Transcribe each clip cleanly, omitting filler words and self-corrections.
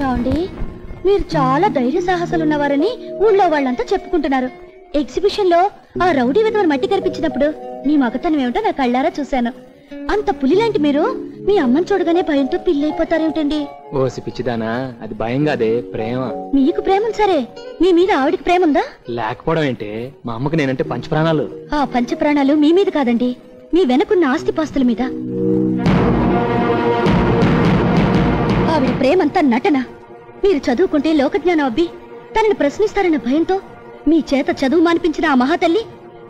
ఏమండి, మీరు చాలా ధైర్య సాహసాలు ఉన్నవారని ఊళ్ళో వాళ్ళంతా చెప్పుకుంటున్నారు. ఎగ్జిబిషన్ లో ఆ రౌడీ విధవను మట్టి కనిపించినప్పుడు మీ మగతనం ఏమిటో నా కళ్ళారా చూశాను. అంత పులిలాంటి మీరు మీ అమ్మని చూడగానే భయంతో పిల్లైపోతారేమిటండి? ఓసి పిచ్చిదానా, అది భయం కాదే, ప్రేమ. మీకు ప్రేమ సరే, మీ మీద ఆవిడికి ప్రేమ ఉందా? లేకపోవడం ఏంటి, మా అమ్మకి నేనంటే పంచప్రాణాలు. ఆ పంచప్రాణాలు మీ మీద కాదండి, మీ వెనకున్న ఆస్తిపాస్తుల మీద. ఆవిడ ప్రేమంతా నటన. మీరు చదువుకుంటే లోకజ్ఞానం అబ్బి తనని ప్రశ్నిస్తారన్న భయంతో మీ చేత చదువు మానిపించిన ఆ మహాతల్లి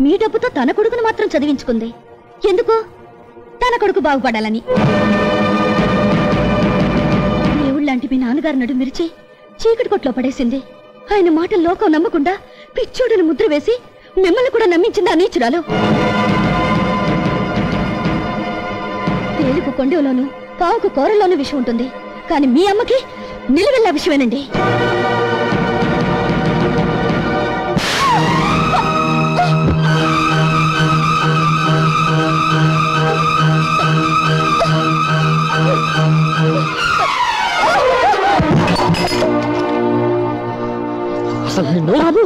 మీ డబ్బుతో తన కొడుకును మాత్రం చదివించుకుంది. ఎందుకు? తన కొడుకు బాగుపడాలని. దేవుళ్ళంటి మీ నాన్నగారు నడు మిరిచి చీకటి కొట్లో పడేసింది. ఆయన మాటలు లోకం నమ్మకుండా పిచ్చోడును ముద్ర వేసి మిమ్మల్ని కూడా నమ్మించింది ఆ నీచురాలు. తేలుకు కొండలోను పావుకు కూరలోనూ విషయం ఉంటుంది, కానీ మీ అమ్మకి నిలవెల్లా విషయమేనండి. అసలు నిన్ను బాబు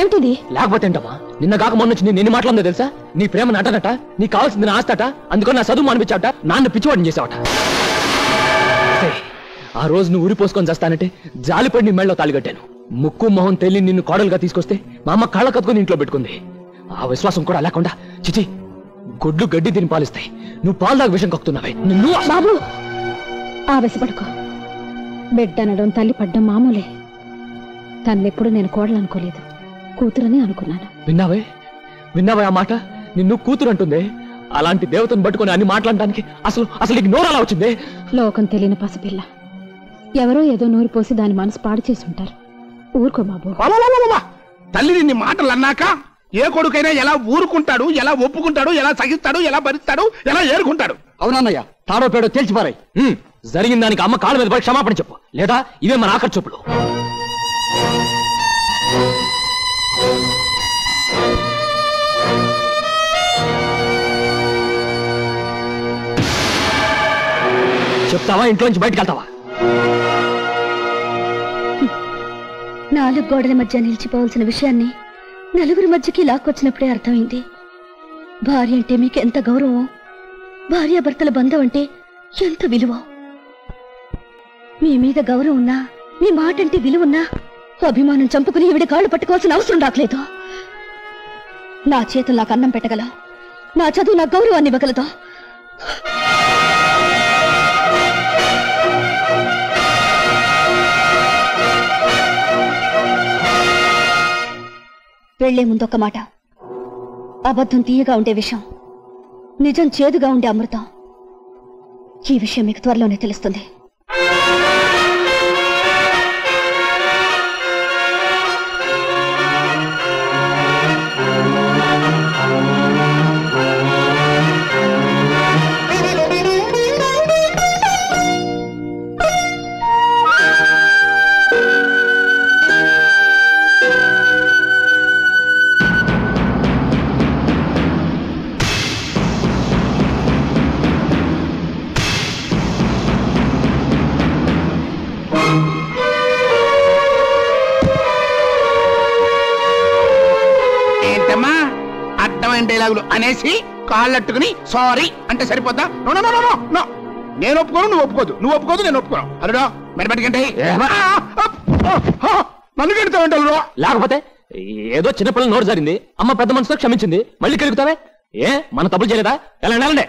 ఏమిటిది? లేకపోతే ఏంటమ్మా, నిన్న కాక మొన్న వచ్చి నేను ఎన్ని మాట్లాడిందో తెలుసా? నీ ప్రేమ నటనట, నీకు కావాల్సింది నా ఆస్తట, అందుకని నా చదువు అనిపించావట, నాన్న పిచ్చివాడిని చేసావట. ఆ రోజు నువ్వు ఊరిపోసుకొని చేస్తానంటే జాలిపడి నీ మెళ్ళలో తాళిగట్టాను. ముక్కు మొహం తెల్లి నిన్ను కోడలుగా తీసుకొస్తే మా అమ్మ కాళ్ళ కత్తుకుని ఇంట్లో పెట్టుకుంది. ఆ విశ్వాసం కూడా లేకుండా చిచి గుడ్లు గడ్డి తిని పాలిస్తాయి, నువ్వు పాలు దాకా విషం కక్కుతున్నావే. నిన్ను బాబు ఆవేశపడుకో. బిడ్డనడం తల్లి పడ్డం మామూలే. తన్నెప్పుడు నేను కోడలనుకోలేదు, కూతురని అనుకున్నాను. విన్నావే ఆ మాట? నిన్ను కూతురు అంటుంది. అలాంటి దేవతను పట్టుకుని అన్ని మాట్లాడడానికి అసలు నీకు నోరు అలా వచ్చింది? లోకం తెలియని పసిపిల్ల, ఎవరో ఏదో నోరు పోసి దాని మనసు పాడు చేసి ఉంటారు. ఊరుకో బాబు. తల్లి నిన్ని మాటలు అన్నాక ఏ కొడుకైనా ఎలా ఊరుకుంటాడు, ఎలా ఒప్పుకుంటాడు, ఎలా సగిస్తాడు, ఎలా భరిస్తాడు, ఎలా ఏరుకుంటాడు? అవునన్నయ్య, తాడో పేడో తేల్చిపారాయి. జరిగిన దానికి అమ్మ కాళ్ళ మీద పడి క్షమాపణ చెప్పు, లేదా ఇవే మన ఆఖరి చూపులు. చెప్తావా, ఇంట్లోంచి బయటకు వెళ్తావా? నాలుగు గోడల మధ్య నిలిచిపోవాల్సిన విషయాన్ని నలుగురి మధ్యకి లాక్కొచ్చినప్పుడే అర్థమైంది. భార్య అంటే మీకు ఎంత గౌరవం, భార్యాభర్తల బంధం అంటే ఎంత విలువ. మీ మీద గౌరవం ఉన్నా, మీ మాట అంటే విలువున్నా అభిమానం చంపుకుని ఈవిడ కాళ్ళు పట్టుకోవాల్సిన అవసరం రాకలేదు. నా చేతులు నాకు అన్నం పెట్టగల, నా చదువు నా గౌరవాన్ని ఇవ్వగలదు. వెళ్లే ముందొక్క మాట. అబద్ధం తీయగా ఉండే విషయం, నిజం చేదుగా ఉండే అమృతం. ఈ విషయం మీకు త్వరలోనే తెలుస్తుంది. డైలాగులు అనేసి కాళ్ళట్టుకుని సారీ అంటే సరిపోద్దా? నేను ఒప్పుకోను, నువ్వు ఒప్పుకోదు, నువ్వు ఒప్పుకోదు, నేను ఒప్పుకోను. అల్లుడో మెడబెట్టుకంటే నన్ను కెడతావు. లేకపోతే ఏదో చిన్నపిల్లల నోరు జరిగింది, అమ్మ పెద్ద మనసుతో క్షమించింది, మళ్ళీ కెలుగుతావే? ఏ మన తప్పులు చేయలేదా? ఎలా వెళ్ళండి.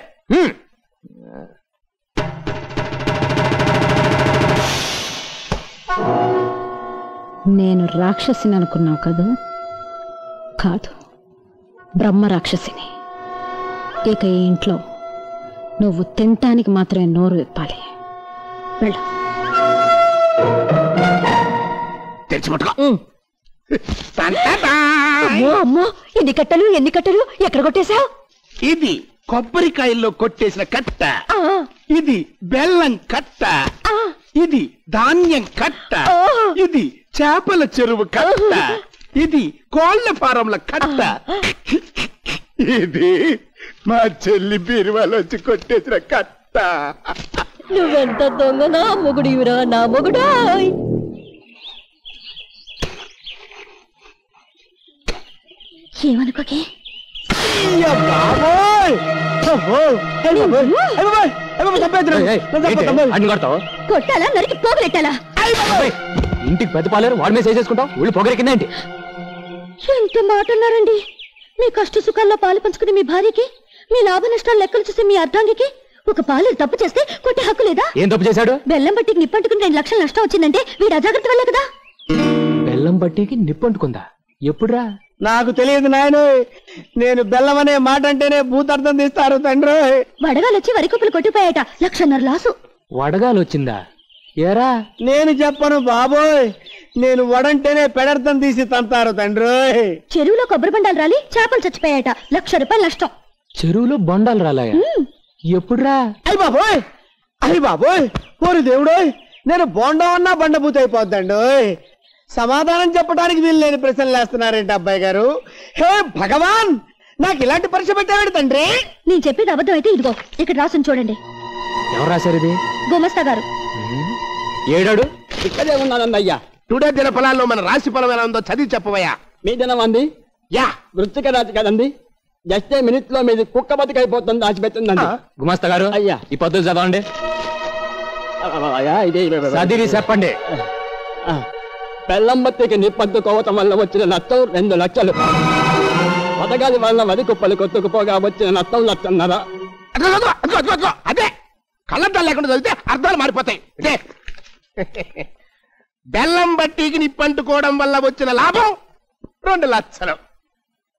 నేను రాక్షసిని అనుకున్నావు కదూ? కాదు, బ్రహ్మ రాక్షసిని. ఇక ఈ ఇంట్లో నువ్వు తినటానికి మాత్రమే నోరు విప్పాలి. వెళ్ళు. అమ్మో, ఎన్ని కట్టలు ఎక్కడ కొట్టేశావు? ఇది కొబ్బరికాయల్లో కొట్టేసిన కట్ట, ఇది బెల్లం కట్ట, ఇది ధాన్యం కట్ట, ఇది చేపల చెరువు కట్ట, ఇది కోళ్ల ఫారంల కట్ట, ఇది మా చెల్లి బీరువాలో వచ్చి కొట్టేసిన కట్ట. నువ్వెంత దొంగ నా మొగుడివిరా నా మొగుడా. ఏమనుకోకే కొట్టాలా నరికి పోగలెట్టాలా? ఇంటికి పెద్ద పాలేరు వాడి మీద చేసుకుంటావు ఊళ్ళు పొగరెక్కిందేంటి? ఎంత మాట అన్నారండి. మీ కష్ట సుఖాల్లో పాలు పంచుకుని మీ భార్యకి, మీ లాభ నష్టాలు లెక్కలు చూసి మీ అర్ధాంగికి ఒక పాలేరు తప్పు చేస్తే కొట్టే హక్కు లేదా? ఏం తప్పు చేశాడు? బెల్లం బట్టికి నిప్పంటుకుని 2 లక్షలు నష్టం వచ్చిందంటే వీడు అజాగ్రత్త వల్లే కదా. బెల్లం బట్టికి నిప్పంటుకుందా? ఎప్పుడురా? నాకు తెలియదు నాయన. నేను బెల్లం అనే మాట అంటేనే భూతార్థం తీస్తారు తండ్రి. వడగాలు వచ్చి వరి కుప్పలు కొట్టిపోయాట, 1.5 లక్షల లాసు. వడగాలు వచ్చిందా? ఏరా నేను చెప్పను బాబోయ్, నేను వడంటేనే పెడర్థం తీసి తంతారు తండ్రి. చెరువులో కొబ్బరి బండాలు రాలి చేపలు చచ్చిపోయాట, 1 లక్ష రూపాయలు నష్టం. చెరువులో బండాలు రాలాయా? ఎప్పుడురా? అయ్య బాబోయ్, అయ్య బాబోయ్, ఓరి దేవుడోయ్, నేను బోండం అన్నా బండబూత అయిపోద్దండి. సమాధానం చెప్పడానికి వీలు లేని ప్రశ్నలు వేస్తున్నారేంటి అబ్బాయి గారు? హే భగవాన్, నాకు ఇలాంటి పరీక్ష పెట్టాడు తండ్రి. నేను చెప్పేది అబద్ధం అయితే ఇదిగో ఇక్కడ రాసుని చూడండి. ఎవరు రాశారు ఇది? గుమస్తా గారు. ఏడాడు? ఇక్కడే ఉన్నానన్నయ్యా. టుడే దిన ఫలాల్లో మన రాశి ఫలం ఎలా ఉందో చదివి చెప్పవయ్యా. మీ దినం అంది యా వృత్తిక రాశి కదండి. జస్ట్ మినిట్ లో మీది కుక్క బతికైపోతుంది దాచిపెట్టిందండి. గుమాస్తా గారు అయ్యా. ఈ పద్ధతులు చదవండి. అయ్యా ఇదే చదివి చెప్పండి. బెల్లం బత్తికి నిప్పంటుకోవటం వల్ల వచ్చిన నష్టం 2 లక్షలు. పథకాల వల్ల వరి కుప్పలు కొట్టుకుపోగా వచ్చిన నష్టం 1.5 లక్షలు. అదే కళ్ళద్దాలు లేకుండా చదివితే అర్థాలు మారిపోతాయి. ఇదే బెల్లం బట్టికి నిప్పంటుకోవడం వల్ల వచ్చిన లాభం 2 లక్షలు.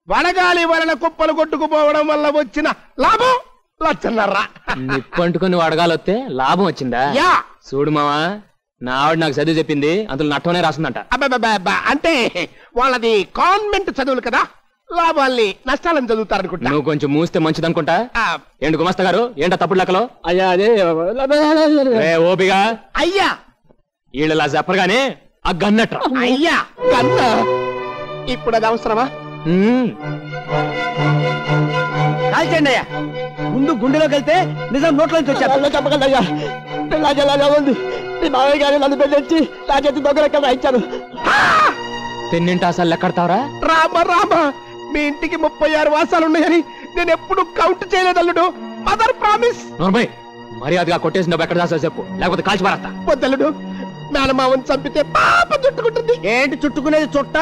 వడగాలి వలన కుప్పలు కొట్టుకుపోవడం వల్ల వచ్చిన లాభం 1.5 లక్షలు. నిప్పంటుకుని వడగాలొస్తే లాభం వచ్చిందా? యా చూడు మావా, నా ఆవిడ నాకు చదివి చెప్పింది, అందులో నట్టనే రాస్తుందంట. అబ్బా అంటే వాళ్ళది కాన్వెంట్ చదువులు కదా, లాభాల్ని నష్టాలను చదువుతారనుకుంటా. నువ్వు కొంచెం మూస్తే మంచిదనుకుంటా. ఆ, ఏంటి గుమస్తా గారు, ఏంటో తప్పుడు లెక్కలో? అయ్యా అదే ఓపిగా అయ్యా వీళ్ళలా చెప్పరుగానే ఆ గన్నట్రా. అయ్యా కన్న ఇప్పుడు అది అవసరమా? కాల్చండి అయ్యా. ముందు గుండెలోకి వెళ్తే నిజం నోట్లోంచి వచ్చారు. చెప్పకండి అయ్యా, రాజలాగా ఉంది. మీ మావయ్య గారు నన్ను పెళ్ళొచ్చి నా చేతి దగ్గర రాయించారు. తిన్నింటి అసలు లెక్కడతావరా? రామ మీ ఇంటికి 36 వాసాలు ఉన్నాయని నేను ఎప్పుడు కౌంట్ చేయలేదు అల్లుడు. Mother promise. నోర్మై, మర్యాదగా కొట్టేసి నువ్వు ఎక్కడ దాసో చెప్పు, లేకపోతే కాల్చి పారేస్తా. వద్దల్లుడు, మేనమావని చంపితే పాప చుట్టుకుంటుంది. ఏంటి చుట్టుకునేది? చుట్ట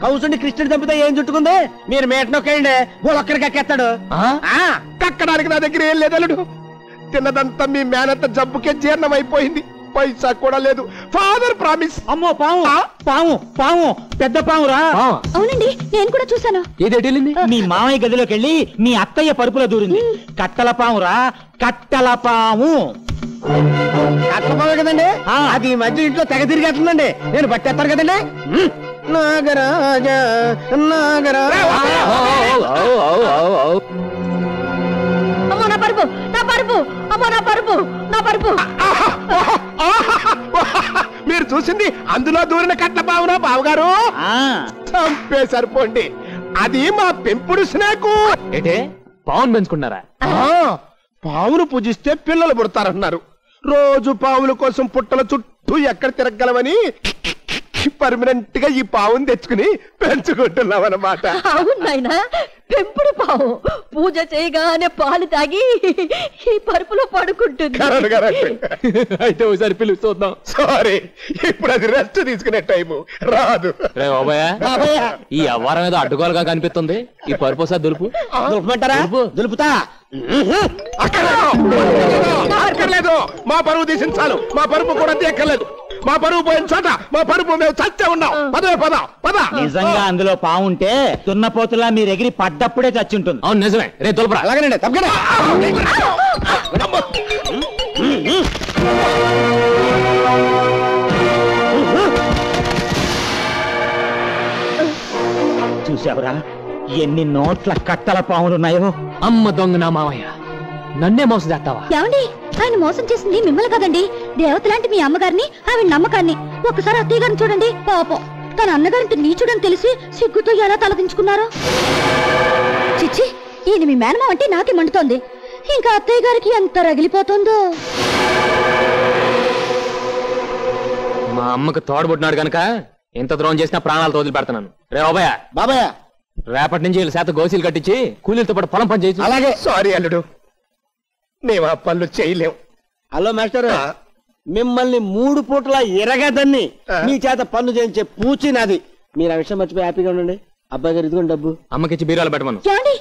కౌసుని కృష్ణుడు చంపితే ఏం చుట్టుకుంది? మీరు మేటనొక్కేయండి, ఒక్కడికి ఎక్కేస్తాడు. కక్కడానికి నా దగ్గర ఏం లేదల్లుడు. తిన్నదంతా మీ మేనత్త జబ్బుకే జీర్ణం అయిపోయింది, పైసా కూడా లేదు. Father promise. అమ్మో పాము, పాము పాము, పెద్ద పామురా. అవునండి, నేను కూడా చూశాను. ఏదేటెళ్ళింది? మీ మామయ్య గదిలోకి వెళ్ళి మీ అత్తయ్య పరుపులో దూరింది. కట్టల పామురా, కట్టల పాము. కట్టల పాము కదండి, అది ఈ మధ్య ఇంట్లో తెగ తిరిగేస్తుందండి. నేను పట్టేస్తాను కదండి. నాగరాజ నాగరాజ. అమ్మో నా పరుపు, నా పరుపు, అమ్మో నా పరుపు, నా పరుపు. మీరు చూసింది అందులో దూరిన కట్ల పావునా బావగారు? చంపే సరిపోండి, అది మా పెంపుడు స్నేకు. ఏటే పావును పెంచుకున్నారా? పావును పూజిస్తే పిల్లలు పుడతారన్నారు. రోజు పావుల కోసం పుట్టల చుట్టూ ఎక్కడ తిరగలవని పర్మనెంట్ గా ఈ పావును తెచ్చుకుని పెంచుకుంటున్నాం అన్నమాట. అవునాయనా, పెంపుడు పావు పూజ చేయగానే పాలు తాగి ఈ పరుపులో పడుకుంటుంది. అయితే ఒకసారి పిలుపు చూద్దాం. సారీ, ఇప్పుడు అది రెస్ట్ తీసుకునే టైము రాదు. రే బాబాయ్, ఈ అవ్వారం ఏదో అడ్డుకోలుగా కనిపిస్తుంది. ఈ పరుపు సార్ దులుపు. దులుపుమంటారా? దులుపుతా. అక్కర్లేదు, మా పరువు తీసించాలు. మా పరుపు కూడా తీయక్కర్లేదు. మా పరువు పోయిన చోట మా పరుపు మేము చచ్చే ఉన్నాం. పదవే పద పద. నిజంగా అందులో పాము ఉంటే దున్నపోతులా మీరు ఎగిరి పడ్డప్పుడే చచ్చి ఉంటుంది. అవును నిజమే. రే దులుపురా. అలాగేనండి, తప్పకుండా. చూసావురా ఎన్ని నోట్ల కట్టల పాములున్నాయో. అమ్మ దొంగ నా మావయ్య, నన్నే మోసం చేస్తావా? ఏమండి, ఆయన మోసం చేసింది మిమ్మల్ని కదండి, దేవత లాంటి మీ అమ్మగారిని, ఆవిడ నమ్మకాన్ని. ఒకసారి అత్తయ్య గారిని చూడండి, పాపం తన అన్నగారింటి నీచుడని తెలిసి సిగ్గుతో ఎలా తలదించుకున్నారో. చిచ్చి, ఈయన మీ మేనమా అంటే నాకే మండుతోంది. ఇంకా అత్తయ్య గారికి ఎంత రగిలిపోతుందో. అమ్మకు తోడబుట్టినాడు గనక ఎంత ద్రోహం చేసినా ప్రాణాలతో వదిలి పెడతాను. రే బాబాయ్, బాబాయ్ రేపటి నుంచి వీళ్ళ శాత గోసీలు కట్టించి కూలీలతో పాటు పొలం పని చేయొచ్చు. అలాగే. సారీ అల్లుడు, మేము ఆ పనులు చేయలేం. హలో మాస్టర్, మిమ్మల్ని 3 పూటల ఎరగదన్ని మీ చేత పన్ను చేయించే పూచి నాది. మీరు ఆ విషయం మర్చిపోయి హ్యాపీగా ఉండండి. అబ్బాయి గారు ఇదిగోండి డబ్బు. అమ్మకిచ్చి బీరాలు పెట్టమను. ఏమండి,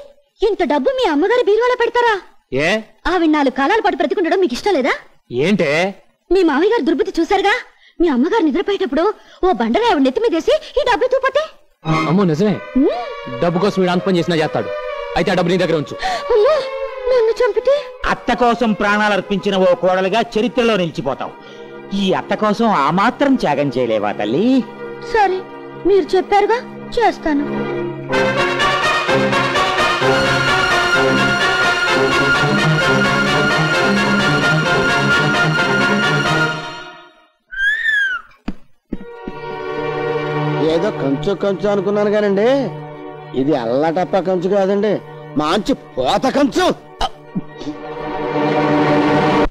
ఇంత డబ్బు మీ అమ్మగారి బీరువాలో పెడతారా? ఏ ఆవిడ 4 కాలాల పాటు బ్రతికుండడం మీకు ఇష్టం లేదా? ఏంటే మీ మామయ్య గారు దుర్బుద్ధి చూశారుగా. మీ అమ్మగారు నిద్రపోయేటప్పుడు ఓ బండగా ఆవిడ నెత్తి మీదేసి ఈ డబ్బు తూపోతే. అమ్మో నిజమే, డబ్బు కోసం వీడు అంత పని చేసినా చేస్తాడు. అయితే ఆ డబ్బు నీ దగ్గర ఉంచు. అమ్మో, నన్ను చంపితే? అత్త కోసం ప్రాణాలు అర్పించిన ఓ కోడలుగా చరిత్రలో నిలిచిపోతావు. ఈ అత్త కోసం ఆ మాత్రం త్యాగం చేయలేవా తల్లి? సరే, మీరు చెప్పారుగా, చేస్తాను. ఏదో కంచు కంచు అనుకున్నాను కానండి, ఇది అల్లటప్ప కంచు కాదండి, మంచి పోత కంచు.